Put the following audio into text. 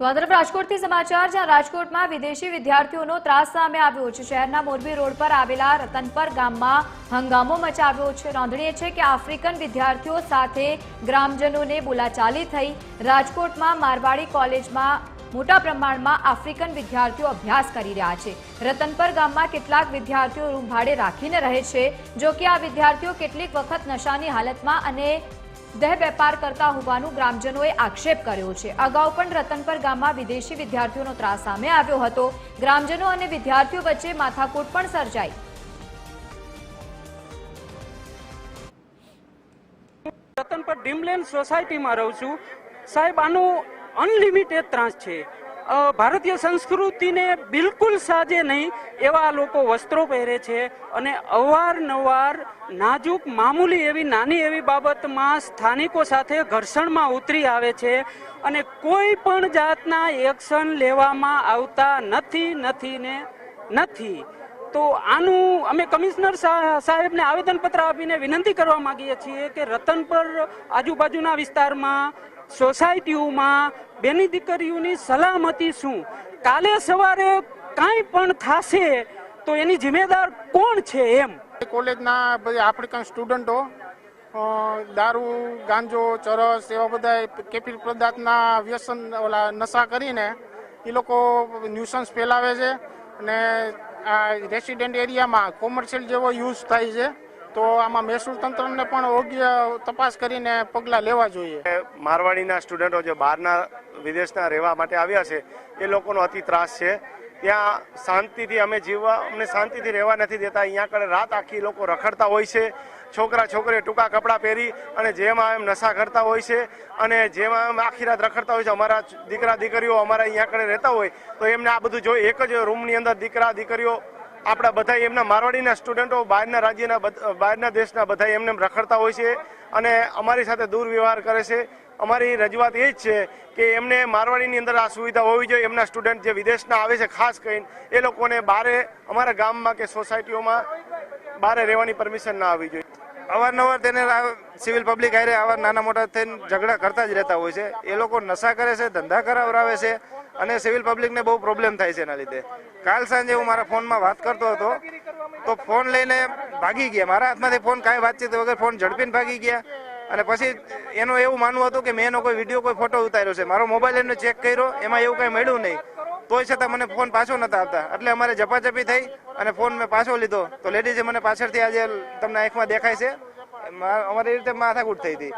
તો આ તરફ રાજકોટથી સમાચાર, જ્યાં રાજકોટમાં વિદેશી વિદ્યાર્થીઓનો ત્રાસ સામે આવ્યો છે। શહેરના મોરબી રોડ પર આવેલા રતનપર ગામમાં હંગામો મચાવ્યો છે। નોંધનીય છે કે આફ્રિકન વિદ્યાર્થીઓ સાથે ગ્રામજનોને બોલાચાલી થઈ। રાજકોટમાં મારવાડી કોલેજમાં મોટા પ્રમાણમાં આફ્રિકન વિદ્યાર્થીઓ અભ્યાસ કરી રહ્યા છે। રતનપર ગામમાં કેટલાક વિદ્યાર્થીઓ રૂમ ભાડે રાખીને રહે છે। જો કે આ વિદ્યાર્થીઓ કેટલીક વખત નશાની હાલતમાં અને દેહ વેપાર કરતા હોવાનું ગ્રામજનોએ આક્ષેપ કર્યો છે। અગાઉ પણ રતનપર ગામમાં વિદેશી વિદ્યાર્થીઓનો ત્રાસ સામે આવ્યો હતો। ગ્રામજનો અને વિદ્યાર્થીઓ વચ્ચે માથાકૂટ પણ સર્જાઈ। રતનપર ડ્રીમલેન્ડ સોસાયટીમાં રહું છું સાહેબ। આનું અનલિમિટેડ ત્રાસ છે। ભારતીય સંસ્કૃતિને બિલકુલ સાજે નહીં એવા લોકો વસ્ત્રો પહેરે છે અને અવારનવાર નાજુક મામૂલી એવી નાની એવી બાબતમાં સ્થાનિકો સાથે ઘર્ષણમાં ઉતરી આવે છે અને કોઈ પણ જાતના એક્શન લેવામાં આવતા નથી। તો આનું અમે કમિશનર સાહેબને આવેદનપત્ર આપીને વિનંતી કરવા માંગીએ છીએ કે રતનપર આજુબાજુના વિસ્તારમાં સોસાયટીઓમાં બેની દીકરીઓની સલામતી શું? કાલે સવારે કાંઈ પણ થશે તો એની જિમ્મેદાર કોણ છે? એમ કોલેજના બધા આફ્રિકન સ્ટુડન્ટો દારૂ, ગાંજો, ચરસ એવા બધા કેફીર પદાર્થના વ્યસન ઓલા નશા કરીને એ લોકો ન્યુસન્સ ફેલાવે છે અને આ રેસિડેન્ટ એરિયામાં કોમર્શિયલ જેવો યુઝ થાય છે। તો આમાં મહેસૂલ તંત્રને પણ યોગ્ય તપાસ કરીને પગલાં લેવા જોઈએ। મારવાડીના સ્ટુડન્ટો જે બહારના વિદેશના રહેવા માટે આવ્યા છે એ લોકોનો અતિ ત્રાસ છે। ત્યાં શાંતિથી અમે જીવવા, અમને શાંતિથી રહેવા નથી દેતા। અહીંયા આગળ રાત આખી લોકો રખડતા હોય છે। છોકરા છોકરીઓ ટૂંકા કપડાં પહેરી અને જેમાં એમ નશા કરતા હોય છે અને જેમાં એમ આખી રાત રખડતા હોય છે। અમારા દીકરા દીકરીઓ અમારા અહીંયા આગળ રહેતા હોય તો એમને આ બધું જોઈ એક જ રૂમની અંદર દીકરા દીકરીઓ આપણા બધા એમના મારવાડીના સ્ટુડન્ટો બહારના રાજ્યના બહારના દેશના બધા એમને રખડતા હોય છે અને અમારી સાથે દુર્વ્યવહાર કરે છે। અમારી રજૂઆત એ જ છે કે એમને મારવાડીની અંદર આ સુવિધા હોવી જોઈએ। એમના સ્ટુડન્ટ જે વિદેશના આવે છે ખાસ કરીને એ લોકોને બહારે અમારા ગામમાં કે સોસાયટીઓમાં બહારે રહેવાની પરમિશન ના આવવી જોઈએ। અવારનવાર તેને સિવિલ પબ્લિક હારે આવા નાના મોટા થઈને ઝઘડા કરતા જ રહેતા હોય છે। એ લોકો નશા કરે છે, ધંધા કરાવરાવે છે અને સિવિલ પબ્લિકને બહુ પ્રોબ્લેમ થાય છે એના લીધે। કાલ સાંજે હું મારા ફોનમાં વાત કરતો હતો તો ફોન લઈને ભાગી ગયા। મારા હાથમાંથી ફોન કાંઈ વાતચીત વગર ફોન ઝડપીને ભાગી ગયા અને પછી એનું એવું માનવું હતું કે મેં એનો કોઈ વિડીયો કોઈ ફોટો ઉતાર્યો છે। મારો મોબાઈલ એમને ચેક કર્યો, એમાં એવું કાંઈ મળ્યું નહીં। તોય છતાં મને ફોન પાછો નતા આપતા એટલે અમારે ઝપાઝપી થઈ અને ફોન મેં પાછો લીધો તો લેડીઝે મને પાછળથી આજે તમને આંખમાં દેખાય છે અમારી રીતે માથાકૂટ થઈ હતી।